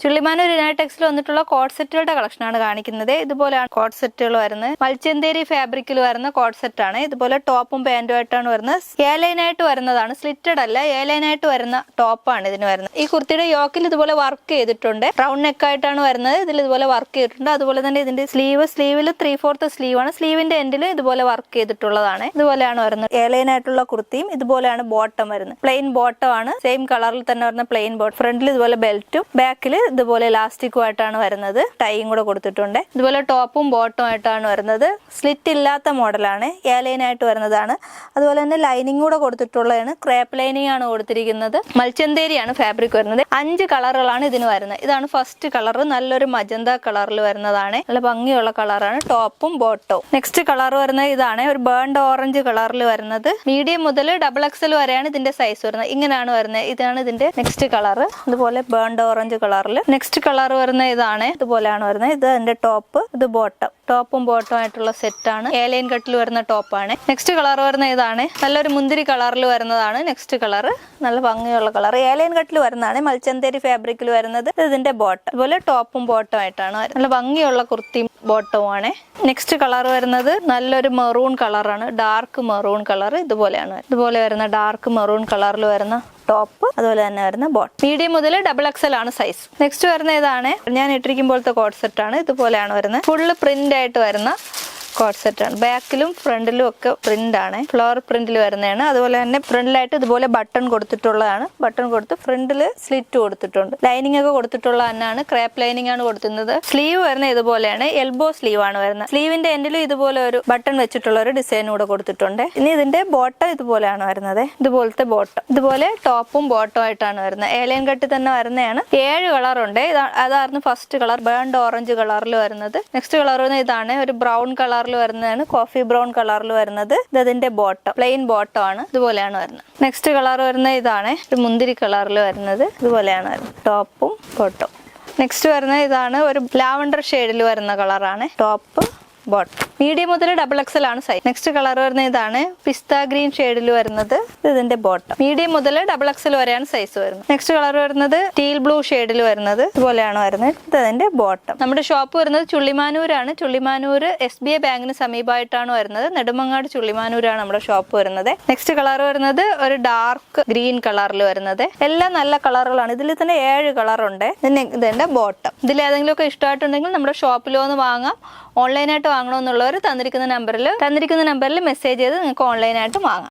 ചുള്ളിമാനൂർ യുണൈടെക്സിൽ വന്നിട്ടുള്ള കോഡ് സെറ്റുകളുടെ കളക്ഷനാണ് കാണിക്കുന്നത്. ഇതുപോലെയാണ് കോഡ് സെറ്റുകൾ വരുന്നത്. മൽച്ചന്തേരി ഫാബ്രിക്കിൽ വരുന്ന കോഡ് സെറ്റ് ആണ്. ഇതുപോലെ ടോപ്പും പാന്റും ആയിട്ടാണ് വരുന്നത്. എ ലൈനായിട്ട് വരുന്നതാണ്, സ്ലിറ്റഡ് അല്ല, എ ലൈനായിട്ട് വരുന്ന ടോപ്പാണ് ഇതിന് വരുന്നത്. ഈ കുർത്തിയുടെ യോക്കിൽ ഇതുപോലെ വർക്ക് ചെയ്തിട്ടുണ്ട്. റൗണ്ട് നെക്ക് ആയിട്ടാണ് വരുന്നത്. ഇതിൽ ഇതുപോലെ വർക്ക് ചെയ്തിട്ടുണ്ട്. അതുപോലെ തന്നെ ഇതിന്റെ സ്ലീവിൽ 3/4 സ്ലീവ് ആണ്. സ്ലീവിന്റെ എൻഡിലും ഇതുപോലെ വർക്ക് ചെയ്തിട്ടുള്ളതാണ്. ഇതുപോലെയാണ് വരുന്നത്. എ ലൈനായിട്ടുള്ള കുർത്തിയും ഇതുപോലെയാണ് ബോട്ടം വരുന്നത്. പ്ലെയിൻ ബോട്ടം ആണ്. സെയിം കളറിൽ തന്നെ വരുന്ന പ്ലെയിൻ ബോട്ടം. ഫ്രണ്ടിൽ ഇതുപോലെ ബെൽറ്റും ബാക്കിൽ ഇതുപോലെ ഇലാസ്റ്റിക്കും ആയിട്ടാണ് വരുന്നത്. ടൈയും കൂടെ കൊടുത്തിട്ടുണ്ട്. ഇതുപോലെ ടോപ്പും ബോട്ടും ആയിട്ടാണ് വരുന്നത്. സ്ലിറ്റ് ഇല്ലാത്ത മോഡലാണ്, എ ലൈൻ ആയിട്ട് വരുന്നതാണ്. അതുപോലെ തന്നെ ലൈനിങ് കൂടെ കൊടുത്തിട്ടുള്ളതാണ്. ക്രേപ്പ് ലൈനിങ് ആണ് കൊടുത്തിരിക്കുന്നത്. മൽച്ചന്തേരിയാണ് ഫാബ്രിക് വരുന്നത്. 5 കളറുകളാണ് ഇതിന് വരുന്നത്. ഇതാണ് ഫസ്റ്റ് കളർ, നല്ലൊരു മജന്ത കളറിൽ വരുന്നതാണ്. നല്ല ഭംഗിയുള്ള കളറാണ് ടോപ്പും ബോട്ടവും. നെക്സ്റ്റ് കളർ വരുന്നത് ഇതാണ്, ഒരു ബേൺഡ് ഓറഞ്ച് കളറിൽ വരുന്നത്. മീഡിയം മുതൽ XXL വരെയാണ് ഇതിന്റെ സൈസ് വരുന്നത്. ഇങ്ങനെയാണ് വരുന്നത്. ഇതാണ് ഇതിന്റെ നെക്സ്റ്റ് കളർ. ഇതുപോലെ ബേൺഡ് ഓറഞ്ച് കളറിൽ. നെക്സ്റ്റ് കളർ വരുന്ന ഇതാണ്. ഇതുപോലെയാണ് വരുന്നത്. ഇത് എന്റെ ടോപ്പ്, ഇത് ബോട്ടം. ടോപ്പും ബോട്ടം ആയിട്ടുള്ള സെറ്റ് ആണ്. എ ലൈൻ കട്ടിൽ വരുന്ന ടോപ്പാണ്. നെക്സ്റ്റ് കളർ വരുന്ന ഇതാണ്, നല്ലൊരു മുന്തിരി കളറിൽ വരുന്നതാണ്. നെക്സ്റ്റ് കളർ നല്ല ഭംഗിയുള്ള കളർ, എ ലൈൻ കട്ടിൽ വരുന്നതാണ്. മൽച്ചന്തേരി ഫാബ്രിക്കിൽ വരുന്നത്. ഇതിന്റെ ബോട്ടം. അതുപോലെ ടോപ്പും ബോട്ടം ആയിട്ടാണ്. നല്ല ഭംഗിയുള്ള കുർത്തിയും ബോട്ടവും ആണ്. നെക്സ്റ്റ് കളർ വരുന്നത് നല്ലൊരു മെറൂൺ കളറാണ്, ഡാർക്ക് മെറൂൺ കളർ. ഇതുപോലെയാണ്. ഇതുപോലെ വരുന്ന ഡാർക്ക് മെറൂൺ കളറിൽ വരുന്ന ടോപ്പ്, അതുപോലെ തന്നെ വരുന്ന ബോട്ടം. മീഡിയം മുതൽ XXL ആണ് സൈസ്. നെക്സ്റ്റ് വരുന്ന ഇതാണ്, ഞാൻ ഇട്ടിരിക്കുമ്പോഴത്തെ കോഡ് സെറ്റ് ആണ്. ഇതുപോലെയാണ് വരുന്നത്. ഫുള്ള് പ്രിന്റ് ആയിട്ട് വരുന്ന കോഡ് സെറ്റ് ആണ്. ബാക്കിലും ഫ്രണ്ടിലും ഒക്കെ പ്രിന്റ് ആണ്, ഫ്ലോർ പ്രിന്റിൽ വരുന്നതാണ്. അതുപോലെ തന്നെ ഫ്രണ്ടിലായിട്ട് ഇതുപോലെ ബട്ടൺ കൊടുത്തിട്ടുള്ളതാണ്. ബട്ടൺ കൊടുത്ത് ഫ്രണ്ടിൽ സ്ലിറ്റ് കൊടുത്തിട്ടുണ്ട്. ലൈനിങ് ഒക്കെ കൊടുത്തിട്ടുള്ള തന്നെയാണ്. ക്രേപ്പ് ലൈനിങ് ആണ് കൊടുക്കുന്നത്. സ്ലീവ് വരുന്നത് ഇതുപോലെയാണ്, എൽബോ സ്ലീവ് ആണ് വരുന്നത്. സ്ലീവിന്റെ എൻഡിലും ഇതുപോലെ ഒരു ബട്ടൺ വെച്ചിട്ടുള്ള ഒരു ഡിസൈൻ കൂടെ കൊടുത്തിട്ടുണ്ട്. ഇനി ഇതിന്റെ ബോട്ടം ഇതുപോലെയാണ് വരുന്നത്. ഇതുപോലത്തെ ബോട്ടം. ഇതുപോലെ ടോപ്പും ബോട്ടം ആയിട്ടാണ് വരുന്നത്. എ ലൈൻ കട്ടി തന്നെ വരുന്നതാണ്. 7 കളർ ഉണ്ട്. അതായിരുന്നു ഫസ്റ്റ് കളർ, ബേൺഡ് ഓറഞ്ച് കളറിൽ വരുന്നത്. നെക്സ്റ്റ് കളർ ഇതാണ്, ഒരു ബ്രൗൺ കളർ വരുന്നതാണ്, കോഫി ബ്രൗൺ കളറിൽ വരുന്നത്. ഇതിന്റെ ബോട്ടം, പ്ലെയിൻ ബോട്ടം ആണ്. ഇതുപോലെയാണ് വരുന്നത്. നെക്സ്റ്റ് കളർ വരുന്നത് ഇതാണ്, ഒരു മുന്തിരി കളറിൽ വരുന്നത്. ഇതുപോലെയാണ് വരുന്നത് ടോപ്പും ബോട്ടം. നെക്സ്റ്റ് വരുന്നത് ഇതാണ്, ഒരു ലാവണ്ടർ ഷെയ്ഡിൽ വരുന്ന കളറാണ്. Top bottom. മീഡിയം മുതൽ XXL ആണ് സൈസ്. നെക്സ്റ്റ് കളർ വരുന്നത് ഇതാണ്, പിസ്ത ഗ്രീൻ ഷെയ്ഡിൽ വരുന്നത്. ഇതിന്റെ ബോട്ടം. മീഡിയം മുതൽ XXL വരെയാണ് സൈസ് വരുന്നത്. നെക്സ്റ്റ് കളർ വരുന്നത് ടീൽ ബ്ലൂ ഷെയ്ഡിൽ വരുന്നത്. ഇതുപോലെയാണ് വരുന്നത്. ഇതിന്റെ ബോട്ടം. നമ്മുടെ ഷോപ്പ് വരുന്നത് ചുള്ളിമാനൂരാണ്. ചുള്ളിമാനൂർ SBI ബാങ്കിന് സമീപമായിട്ടാണ് വരുന്നത്. നെടുമങ്ങാട് ചുള്ളിമാനൂരാണ് നമ്മുടെ ഷോപ്പ് വരുന്നത്. നെക്സ്റ്റ് കളർ വരുന്നത് ഒരു ഡാർക്ക് ഗ്രീൻ കളറിൽ വരുന്നത്. എല്ലാം നല്ല കളറുകളാണ്. ഇതിൽ തന്നെ 7 കളറുണ്ട്. ഇതിന്റെ ബോട്ടം. ഇതിൽ ഏതെങ്കിലും ഒക്കെ ഇഷ്ടമായിട്ടുണ്ടെങ്കിൽ നമ്മുടെ ഷോപ്പിൽ വന്ന് വാങ്ങാം. ഓൺലൈനായിട്ട് വാങ്ങണമെന്നുള്ളവർ തന്നിരിക്കുന്ന നമ്പറിൽ മെസ്സേജ് ചെയ്ത് നിങ്ങൾക്ക് ഓൺലൈനായിട്ട് വാങ്ങാം.